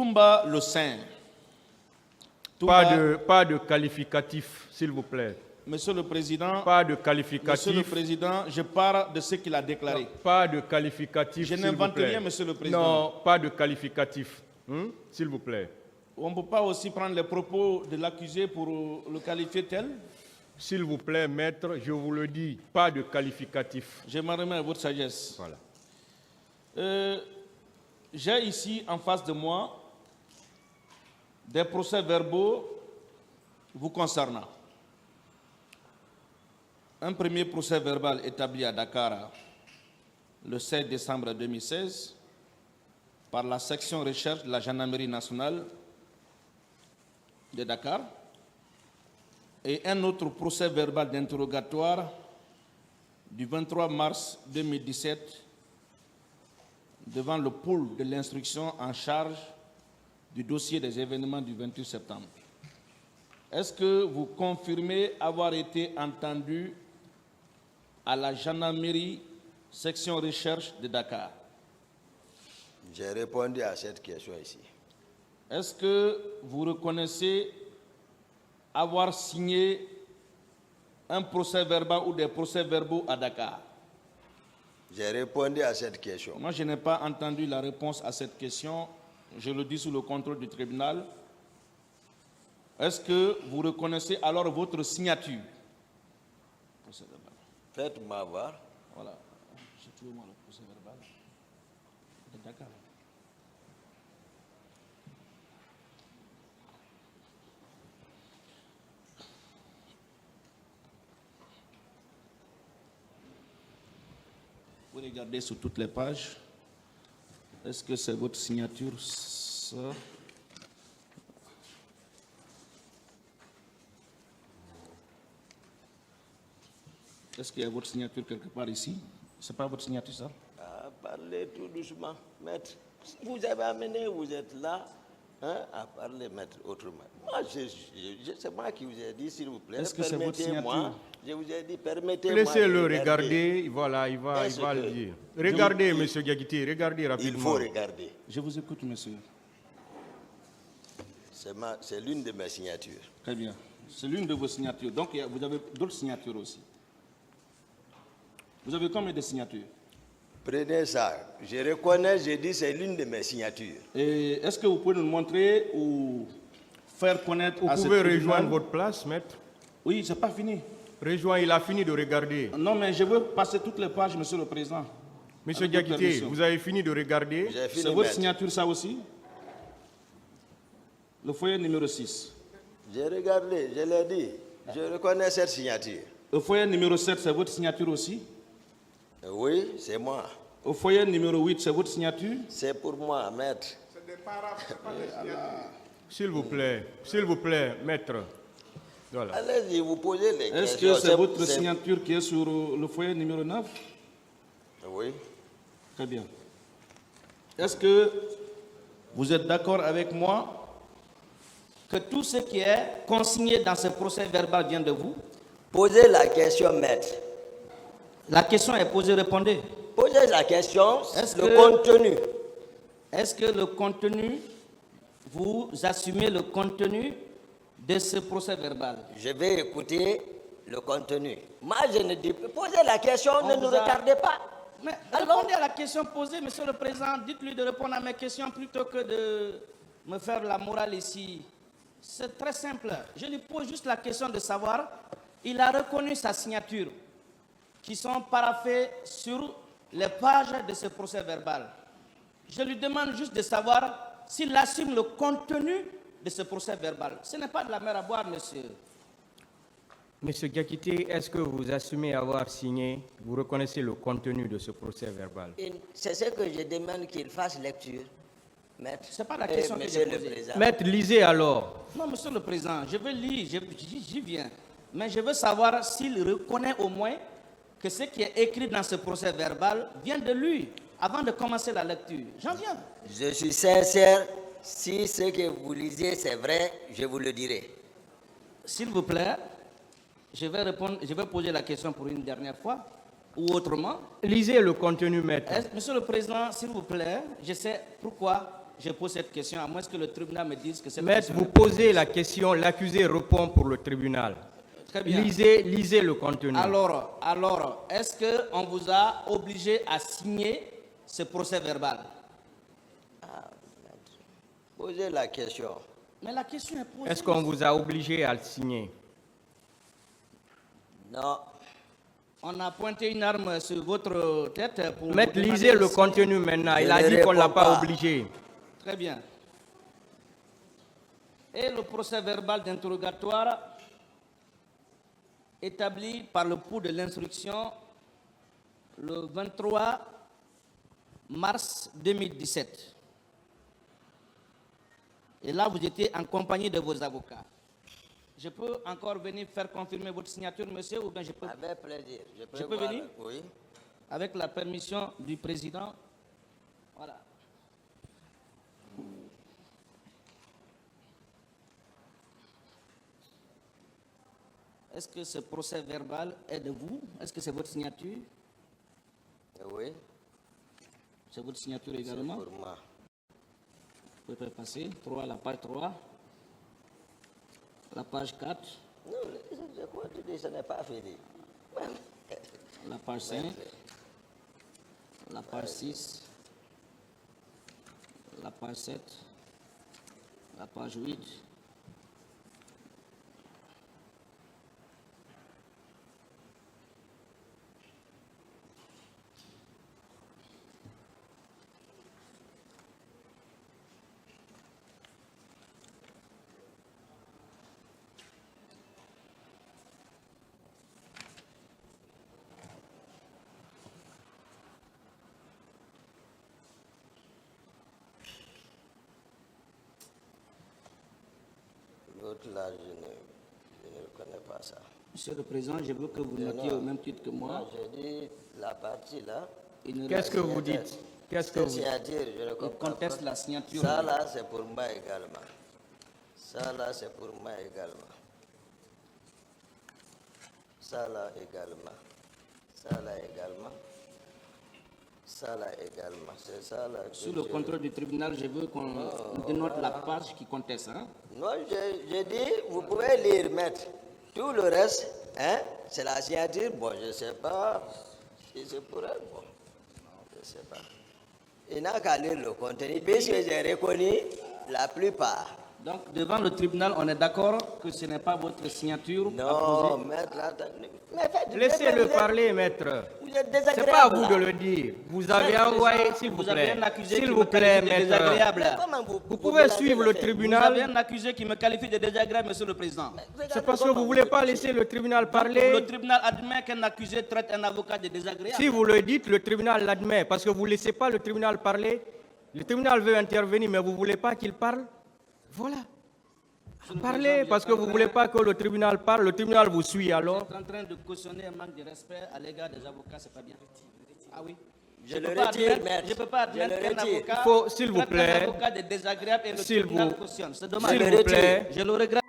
Toumba le Saint. Pas de qualificatif, s'il vous plaît. Monsieur le Président, Pas de qualificatif. Monsieur le Président, je pars de ce qu'il a déclaré. Non, pas de qualificatif, Je s'il vous n'invente plaît. rien, Monsieur le Président. Non, pas de qualificatif, s'il vous plaît. On ne peut pas aussi prendre les propos de l'accusé pour le qualifier tel. S'il vous plaît, maître, je vous le dis, pas de qualificatif. Je m'en remets à votre sagesse. Voilà. J'ai ici en face de moi des procès-verbaux vous concernant. Un premier procès-verbal établi à Dakar le 16 décembre 2016 par la section recherche de la Gendarmerie nationale de Dakar et un autre procès-verbal d'interrogatoire du 23 mars 2017 devant le pôle de l'instruction en charge du dossier des événements du 28 septembre. Est-ce que vous confirmez avoir été entendu à la gendarmerie section recherche de Dakar? J'ai répondu à cette question ici. Est-ce que vous reconnaissez avoir signé un procès-verbal ou des procès-verbaux à Dakar? J'ai répondu à cette question. Moi, je n'ai pas entendu la réponse à cette question. Je le dis sous le contrôle du tribunal. Est-ce que vous reconnaissez alors votre signature? Faites-moi voir. Voilà. J'ai trouvé moi le procès-verbal de Dakar. Vous regardez sur toutes les pages. Est-ce que c'est votre signature, ça? Est-ce qu'il y a votre signature quelque part ici? C'est pas votre signature, ça? Ah, parlez tout doucement, maître. Vous avez amené, vous êtes là, hein, à parler, maître, autrement. Moi, c'est moi qui vous ai dit, s'il vous plaît. Est-ce que c'est votre signature? Je vous ai dit, permettez-moi. Laissez-le regarder, voilà, il va le dire. Regardez, monsieur Diakité, regardez rapidement. Il faut regarder. Je vous écoute, monsieur. C'est l'une de mes signatures. Très bien. C'est l'une de vos signatures. Donc, vous avez d'autres signatures aussi. Vous avez combien de signatures? Prenez ça. Je reconnais, j'ai dit, c'est l'une de mes signatures. Et est-ce que vous pouvez nous montrer ou faire connaître à Vous cette pouvez tribunal? rejoindre votre place, maître. Oui, c'est pas fini. Rejoins, il a fini de regarder. Non, mais je veux passer toutes les pages, monsieur le président. Monsieur Avec votre Diakité, permission. vous avez fini de regarder. J'ai fini, C'est votre maître. signature, ça aussi? Le foyer numéro 6. J'ai regardé, je l'ai dit. Je reconnais cette signature. Le foyer numéro 7, c'est votre signature aussi? Oui, c'est moi. Au foyer numéro 8, c'est votre signature? C'est pour moi, maître. S'il vous plaît, maître. Voilà. Allez-y, vous posez les Est-ce questions. que c'est votre signature qui est sur le foyer numéro 9? Oui. Très bien. Est-ce que vous êtes d'accord avec moi que tout ce qui est consigné dans ce procès verbal vient de vous? Posez la question, maître. La question est posée, répondez. Posez la question, Est-ce le que- contenu. Est-ce que le contenu, vous assumez le contenu de ce procès verbal? Je vais écouter le contenu. Moi, je ne dis pas. Posez la question, On ne nous vous a- retardez pas. Mais répondez à la question posée, monsieur le président. Dites-lui de répondre à mes questions plutôt que de me faire la morale ici. C'est très simple. Je lui pose juste la question de savoir, il a reconnu sa signature, qui sont paraphées sur les pages de ce procès verbal. Je lui demande juste de savoir s'il assume le contenu de ce procès verbal. Ce n'est pas de la mer à boire, monsieur. Monsieur Diakité, est-ce que vous assumez avoir signé, vous reconnaissez le contenu de ce procès verbal? C'est ce que je demande qu'il fasse lecture, maître. C'est pas la question que monsieur j'ai le posée. président. Maître, lisez alors. Non, monsieur le président, je veux lire, j'y viens. Mais je veux savoir s'il reconnaît au moins que ce qui est écrit dans ce procès verbal vient de lui, avant de commencer la lecture. J'en viens. Je suis sincère. Si ce que vous lisez, c'est vrai, je vous le dirai. S'il vous plaît, je vais poser la question pour une dernière fois, ou autrement. Lisez le contenu, maître. Monsieur le président, s'il vous plaît, je sais pourquoi je pose cette question, à moins que le tribunal me dise que c'est Maître, vous posez la question, l'accusé répond pour le tribunal. Très bien. Lisez le contenu. Alors, est-ce qu'on vous a obligé à signer ce procès verbal? Posez la question. Mais la question est posée. Est-ce qu'on vous a obligé à le signer? Non. On a pointé une arme sur votre tête pour... Maître, vous demander lisez de le signer. contenu maintenant. Il Je a ne dit qu'on ne l'a réponds pas pas. obligé. Très bien. Et le procès verbal d'interrogatoire établi par le pouls de l'instruction le 23 mars 2017. Et là, vous étiez en compagnie de vos avocats. Je peux encore venir faire confirmer votre signature, monsieur, ou bien je peux... Avec plaisir. Je peux voir- venir? Oui. Avec la permission du président. Voilà. Est-ce que ce procès verbal est de vous? Est-ce que c'est votre signature? Oui. C'est votre signature C'est également? pour moi. Vous pouvez passer. 3, la page 3. La page 4. Non, je crois que tu dis, ce n'est pas fini. La page 5. La page 6. La page 7. La page 8. L'autre là, je ne connais pas ça. Monsieur le Président, je veux que vous notiez au même titre que moi. Moi, je dis la partie là. Une Qu'est-ce que vous dites? Qu'est-ce que Cette vous signature, je ne Il comprends conteste pas. la signature. Ça là, c'est pour moi également. Ça là, c'est pour moi également. Ça là également. Ça là également. Ça là également. C'est ça là. que Sous le je- contrôle du tribunal, je veux qu'on dénote la page qui conteste. Hein? Non, je dis, vous pouvez lire, maître. Tout le reste, hein, c'est la signature. Bon, je ne sais pas si c'est pour elle. Bon, je ne sais pas. Il n'a qu'à lire le contenu, puisque j'ai reconnu la plupart. Donc, devant le tribunal, on est d'accord que ce n'est pas votre signature Non, apposée. maître, attendez. Mais Laissez-le vous êtes- parler, maître. Vous êtes C'est désagréable. pas à vous là. de le dire. Vous avez Maître, envoyé, s'il vous vous avez plaît. un accusé S'il qui vous me plaît, qualifie de maître. désagréable. Mais comment Vous pouvez mélangez suivre les le faits? Vous avez tribunal. un accusé qui me qualifie de désagréable, monsieur le Président. C'est parce que vous ne voulez pas laisser le tribunal Le parler. tribunal admet qu'un accusé traite un avocat de désagréable. Si vous le dites, le tribunal l'admet. Parce que vous ne laissez pas le tribunal parler. Le tribunal veut intervenir, mais vous ne voulez pas qu'il parle. Voilà. Monsieur le Parlez, Président, parce que vous ne voulez pas que le tribunal parle. Le tribunal vous suit Vous alors. êtes en train de cautionner un manque de respect à l'égard des avocats, c'est pas bien. Ah oui. Je peux le pas retire, admettre- maître. Je ne peux pas Je le admettre qu'un retire. avocat Il faut, s'il vous traite plaît. un avocat de désagréable et le S'il tribunal vous- cautionne. C'est dommage. S'il le vous retire. plaît. Je le regrette.